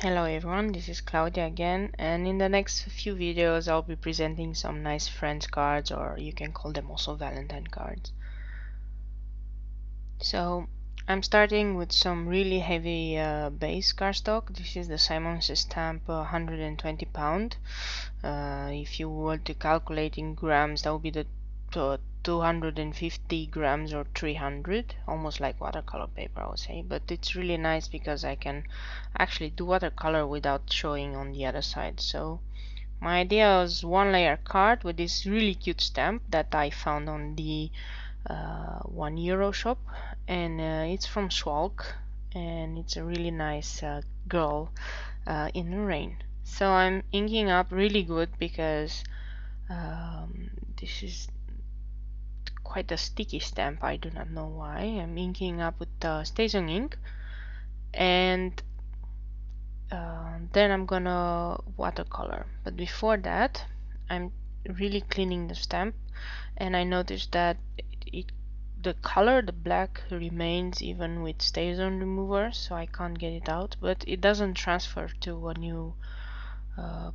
Hello everyone, this is Claudia again, and in the next few videos I'll be presenting some nice friends cards, or you can call them also Valentine cards. So I'm starting with some really heavy base cardstock. This is the Simon's stamp 120 pound. If you were to calculate in grams, that would be the 250 grams or 300, almost like watercolor paper, I would say. But it's really nice because I can actually do watercolor without showing on the other side. So my idea was one layer card with this really cute stamp that I found on the €1 shop, and it's from Swalk, and it's a really nice girl in the rain. So I'm inking up really good because this is quite a sticky stamp. I do not know why. I'm inking up with StazOn ink, and then I'm gonna watercolor. But before that, I'm really cleaning the stamp, and I noticed that the color, the black, remains even with StazOn remover, so I can't get it out. But it doesn't transfer to a new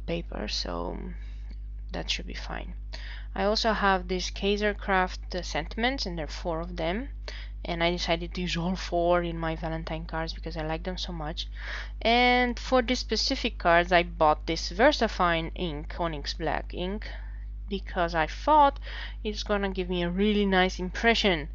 paper, so that should be fine. I also have this Kaisercraft sentiments, and there are 4 of them, and I decided to use all 4 in my Valentine cards because I like them so much. And for these specific cards I bought this VersaFine ink, Onyx Black ink, because I thought it's gonna give me a really nice impression.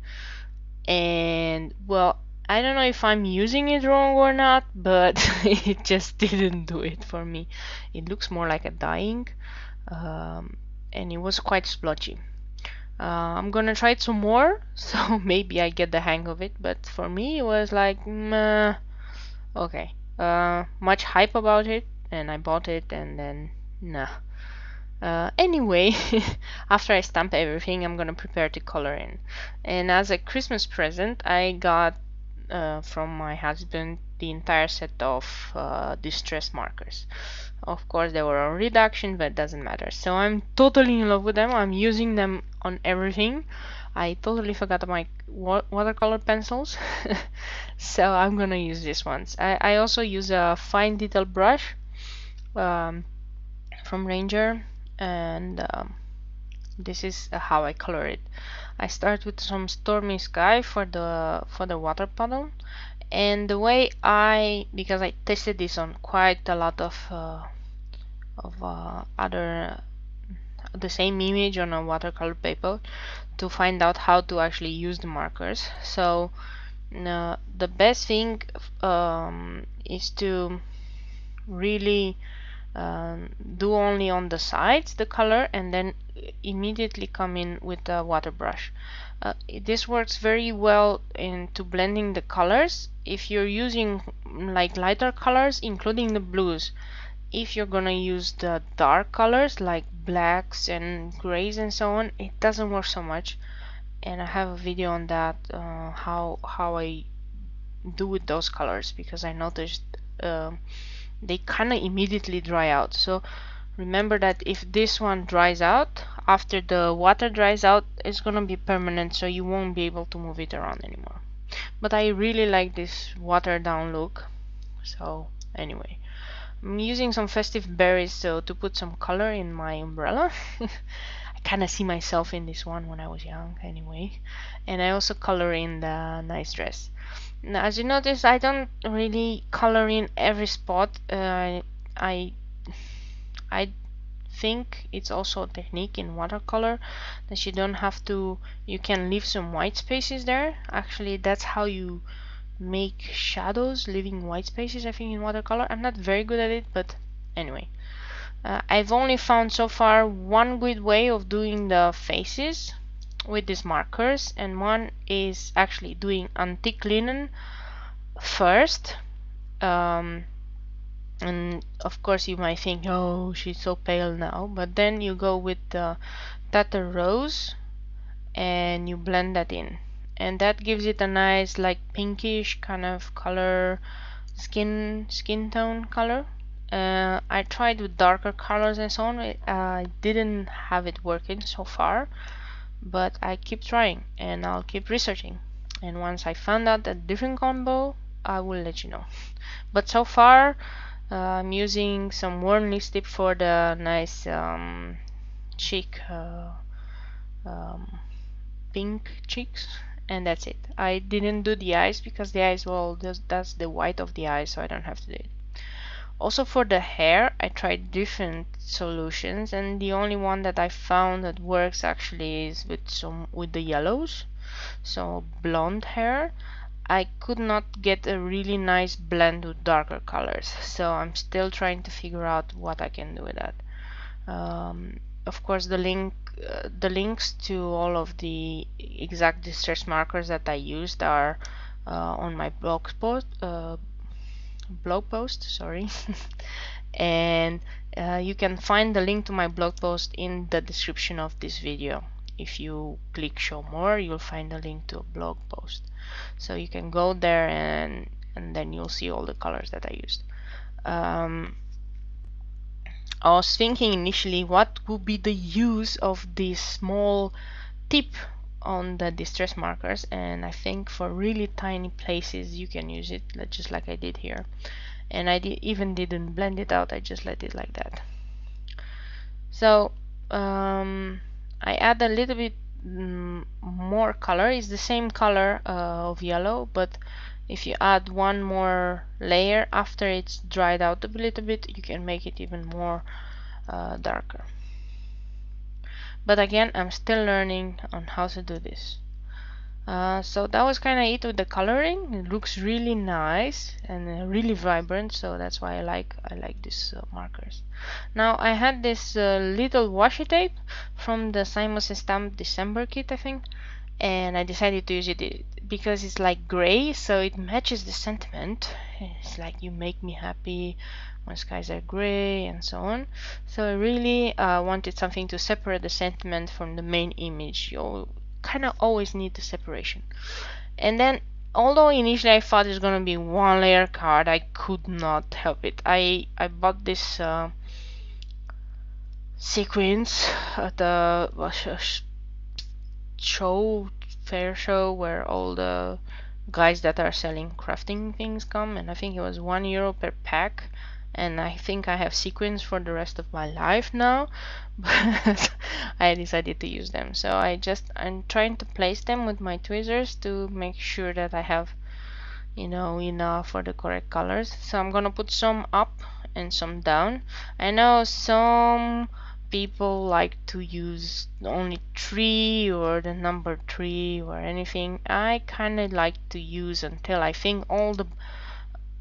And well, I don't know if I'm using it wrong or not, but it just didn't do it for me. It looks more like a dye ink, and it was quite splotchy. I'm gonna try it some more, so maybe I get the hang of it, but for me it was like, meh, okay. Much hype about it, and I bought it, and then, nah. Anyway, after I stamp everything, I'm gonna prepare to color in. And as a Christmas present, I got from my husband the entire set of distress markers. Of course, they were on reduction, but it doesn't matter. So I'm totally in love with them. I'm using them on everything. I totally forgot my watercolor pencils, so I'm gonna use these ones. I also use a fine detail brush um, from Ranger, and this is how I color it. I start with some stormy sky for the water puddle, and the way because I tested this on quite a lot of other the same image on a watercolor paper to find out how to actually use the markers. So the best thing is to really do only on the sides the color, and then immediately come in with the water brush. This works very well into blending the colors if you're using like lighter colors, including the blues. If you're gonna use the dark colors like blacks and grays and so on, it doesn't work so much, and I have a video on that, how I do with those colors, because I noticed they kind of immediately dry out. So remember that if this one dries out, after the water dries out, it's gonna be permanent, so you won't be able to move it around anymore. But I really like this watered down look. So anyway, I'm using some festive berries so to put some color in my umbrella. I kind of see myself in this one when I was young anyway. And I also color in the nice dress. Now, as you notice, I don't really color in every spot. I I think it's also a technique in watercolor that you don't have to, you can leave some white spaces there. Actually, that's how you make shadows, leaving white spaces, I think, in watercolor. I'm not very good at it, but anyway. I've only found so far one good way of doing the faces with these markers, and one is actually doing antique linen first. And of course you might think, oh, she's so pale now, but then you go with the Tatter Rose and you blend that in, and that gives it a nice like pinkish kind of color, skin tone color. I tried with darker colors and so on. I didn't have it working so far, but I keep trying and I'll keep researching, and once I found out a different combo I will let you know. But so far I'm using some worn lipstick for the nice cheek pink cheeks, and that's it. I didn't do the eyes because the eyes, well, that's the white of the eyes, so I don't have to do it. Also for the hair, I tried different solutions, and the only one that I found that works actually is with the yellows. So blonde hair, I could not get a really nice blend with darker colors, so I'm still trying to figure out what I can do with that. Of course, the links to all of the exact distress markers that I used are on my blog post, sorry. And you can find the link to my blog post in the description of this video. If you click show more, you'll find a link to a blog post, so you can go there and then you'll see all the colors that I used. I was thinking initially what would be the use of this small tip on the distress markers, and I think for really tiny places you can use it just like I did here. And I even didn't blend it out, I just let it like that. So I add a little bit more color. It's the same color of yellow, but if you add one more layer after it's dried out a little bit, you can make it even more darker. But again, I'm still learning on how to do this. So that was kind of it with the coloring. It looks really nice and really vibrant, so that's why I like these markers. Now I had this little washi tape from the Simon Says Stamp December kit, I think, and I decided to use it because it's like gray, so it matches the sentiment. It's like you make me happy when skies are gray and so on. So I really wanted something to separate the sentiment from the main image. You kind of always need the separation. And then, although initially I thought it's gonna be one layer card, I could not help it. I bought this sequins at the fair show where all the guys that are selling crafting things come, and I think it was €1 per pack, and I think I have sequins for the rest of my life now. But I decided to use them, so I'm trying to place them with my tweezers to make sure that I have, you know, enough for the correct colors. So I'm gonna put some up and some down. I know some people like to use only 3 or the number 3 or anything. I kind of like to use until I think all the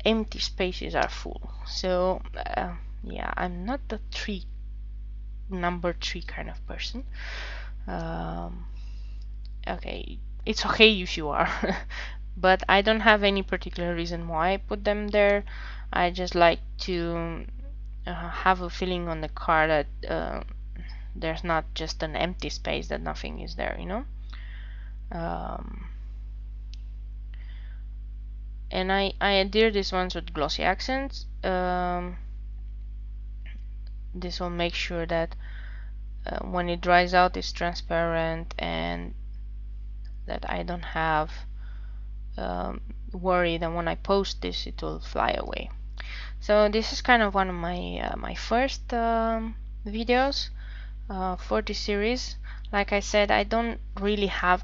empty spaces are full. So yeah, I'm not the number 3 kind of person. Okay, it's okay if you are. But I don't have any particular reason why I put them there. I just like to have a feeling on the card that there's not just an empty space, that nothing is there, you know. And I adhere these ones with glossy accents. This will make sure that when it dries out it's transparent, and that I don't have worry that when I post this it will fly away. So this is kind of one of my my first videos for this series. Like I said, I only have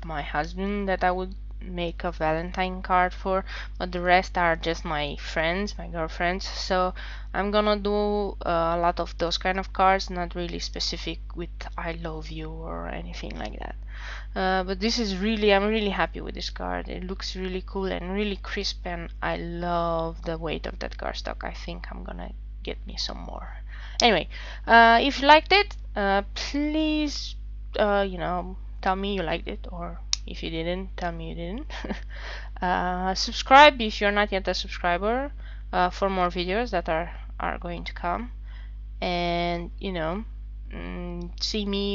my husband that I would make a Valentine card for, but the rest are just my friends, my girlfriends. So I'm gonna do a lot of those kind of cards, not really specific with I love you or anything like that. But this is I'm really happy with this card. It looks really cool and really crisp, and I love the weight of that cardstock. I think I'm gonna get me some more. Anyway, if you liked it, please you know, tell me you liked it, or if you didn't, tell me you didn't. Subscribe if you're not yet a subscriber for more videos that are going to come. And you know,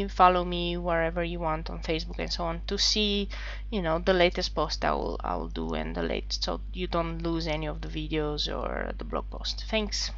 follow me wherever you want on Facebook and so on, to see, you know, the latest post I'll do, and so you don't lose any of the videos or the blog post. Thanks.